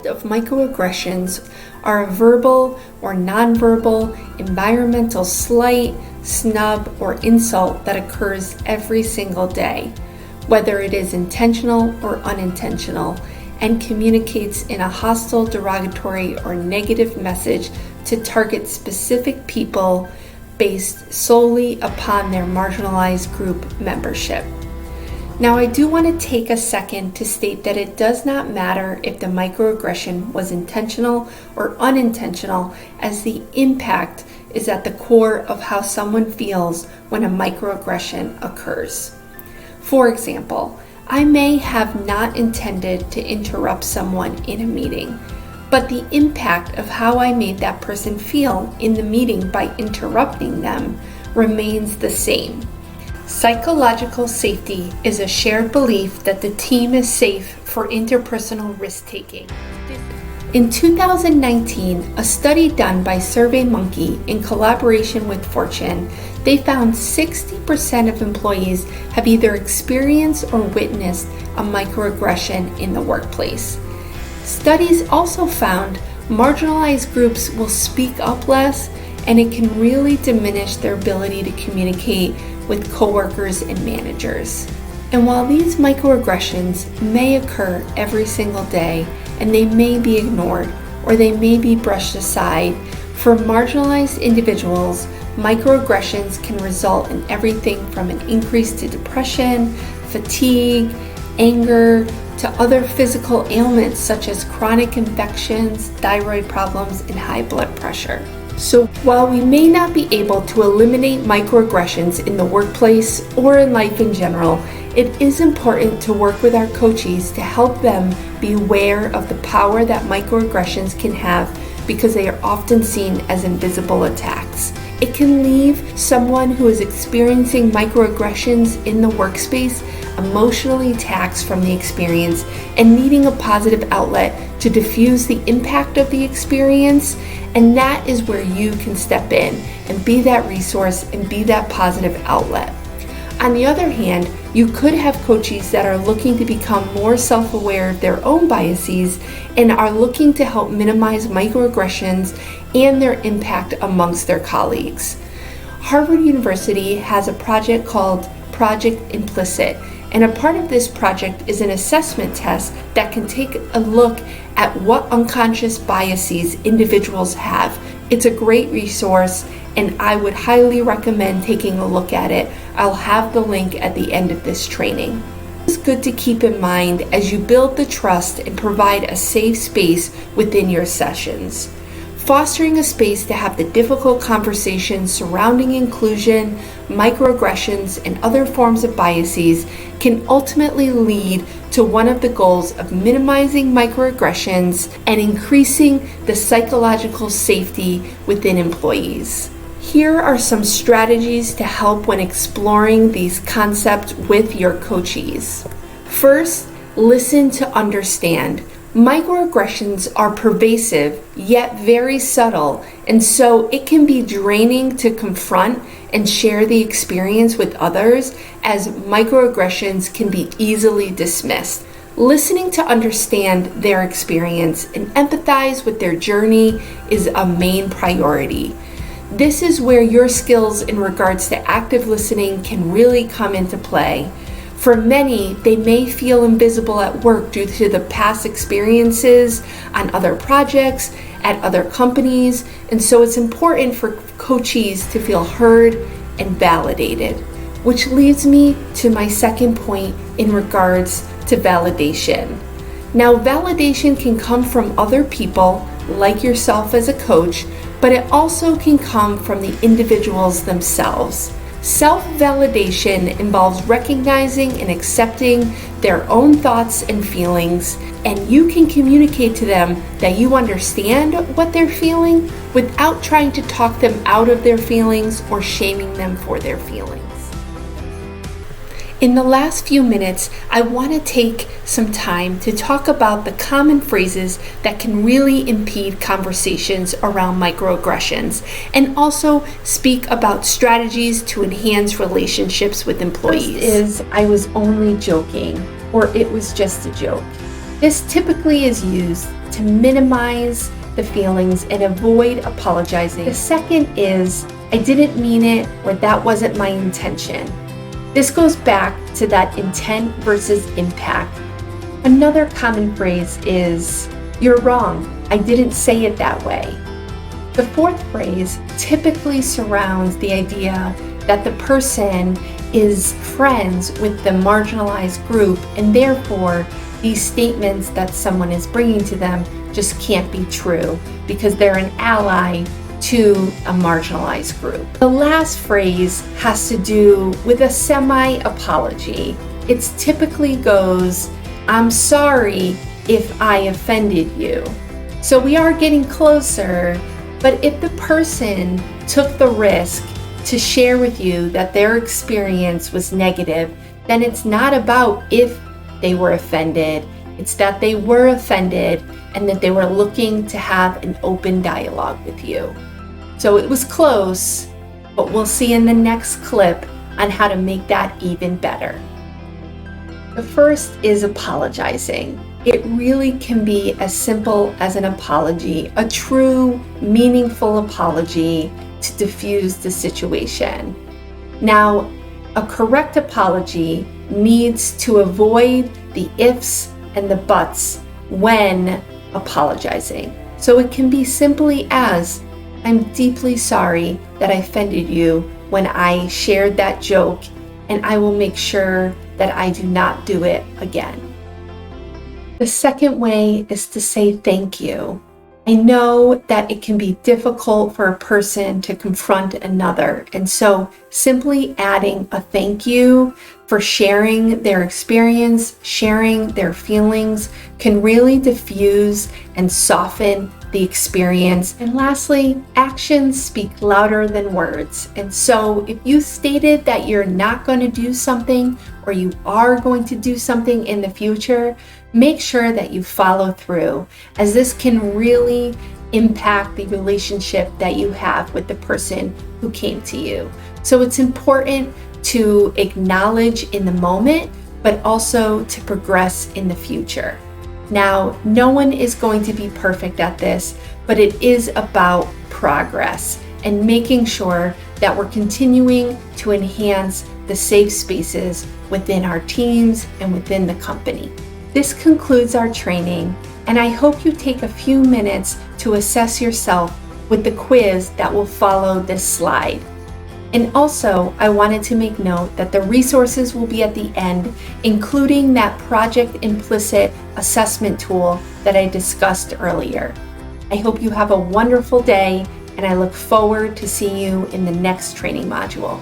of microaggressions are a verbal or nonverbal environmental slight, snub, or insult that occurs every single day, whether it is intentional or unintentional, and communicates in a hostile, derogatory, or negative message to target specific people based solely upon their marginalized group membership. Now, I do want to take a second to state that it does not matter if the microaggression was intentional or unintentional, as the impact is at the core of how someone feels when a microaggression occurs. For example, I may have not intended to interrupt someone in a meeting, but the impact of how I made that person feel in the meeting by interrupting them remains the same. Psychological safety is a shared belief that the team is safe for interpersonal risk-taking. In 2019, a study done by SurveyMonkey in collaboration with Fortune, they found 60% of employees have either experienced or witnessed a microaggression in the workplace. Studies also found marginalized groups will speak up less, and it can really diminish their ability to communicate with coworkers and managers. And while these microaggressions may occur every single day, and they may be ignored or they may be brushed aside, for marginalized individuals, microaggressions can result in everything from an increase to depression, fatigue, anger, to other physical ailments such as chronic infections, thyroid problems, and high blood pressure. So while we may not be able to eliminate microaggressions in the workplace or in life in general, it is important to work with our coachees to help them be aware of the power that microaggressions can have, because they are often seen as invisible attacks. It can leave someone who is experiencing microaggressions in the workspace emotionally taxed from the experience and needing a positive outlet to diffuse the impact of the experience. And that is where you can step in and be that resource and be that positive outlet. On the other hand, you could have coachees that are looking to become more self-aware of their own biases and are looking to help minimize microaggressions and their impact amongst their colleagues. Harvard University has a project called Project Implicit, and a part of this project is an assessment test that can take a look at what unconscious biases individuals have. It's a great resource, and I would highly recommend taking a look at it. I'll have the link at the end of this training. It's good to keep in mind as you build the trust and provide a safe space within your sessions. Fostering a space to have the difficult conversations surrounding inclusion, microaggressions, and other forms of biases can ultimately lead to one of the goals of minimizing microaggressions and increasing the psychological safety within employees. Here are some strategies to help when exploring these concepts with your coachees. First, listen to understand. Microaggressions are pervasive, yet very subtle, and so it can be draining to confront and share the experience with others, as microaggressions can be easily dismissed. Listening to understand their experience and empathize with their journey is a main priority. This is where your skills in regards to active listening can really come into play. For many, they may feel invisible at work due to the past experiences on other projects, at other companies, and so it's important for coachees to feel heard and validated. Which leads me to my second point in regards to validation. Now, validation can come from other people, like yourself as a coach, but it also can come from the individuals themselves. Self-validation involves recognizing and accepting their own thoughts and feelings, and you can communicate to them that you understand what they're feeling without trying to talk them out of their feelings or shaming them for their feelings. In the last few minutes, I want to take some time to talk about the common phrases that can really impede conversations around microaggressions, and also speak about strategies to enhance relationships with employees. First is, I was only joking, or it was just a joke. This typically is used to minimize the feelings and avoid apologizing. The second is, I didn't mean it, or that wasn't my intention. This goes back to that intent versus impact. Another common phrase is, you're wrong, I didn't say it that way. The fourth phrase typically surrounds the idea that the person is friends with the marginalized group, and therefore these statements that someone is bringing to them just can't be true because they're an ally to a marginalized group. The last phrase has to do with a semi-apology. It typically goes, I'm sorry if I offended you. So we are getting closer, but if the person took the risk to share with you that their experience was negative, then it's not about if they were offended, it's that they were offended and that they were looking to have an open dialogue with you. So it was close, but we'll see in the next clip on how to make that even better. The first is apologizing. It really can be as simple as an apology, a true, meaningful apology to diffuse the situation. Now, a correct apology needs to avoid the ifs and the buts when apologizing. So it can be simply as, I'm deeply sorry that I offended you when I shared that joke, and I will make sure that I do not do it again. The second way is to say thank you. I know that it can be difficult for a person to confront another, and so simply adding a thank you for sharing their experience, sharing their feelings, can really diffuse and soften the experience. And lastly, actions speak louder than words. And so if you stated that you're not going to do something, or you are going to do something in the future, make sure that you follow through, as this can really impact the relationship that you have with the person who came to you. So it's important to acknowledge in the moment, but also to progress in the future. Now, no one is going to be perfect at this, but it is about progress and making sure that we're continuing to enhance the safe spaces within our teams and within the company. This concludes our training, and I hope you take a few minutes to assess yourself with the quiz that will follow this slide. And also, I wanted to make note that the resources will be at the end, including that project implicit assessment tool that I discussed earlier. I hope you have a wonderful day, and I look forward to seeing you in the next training module.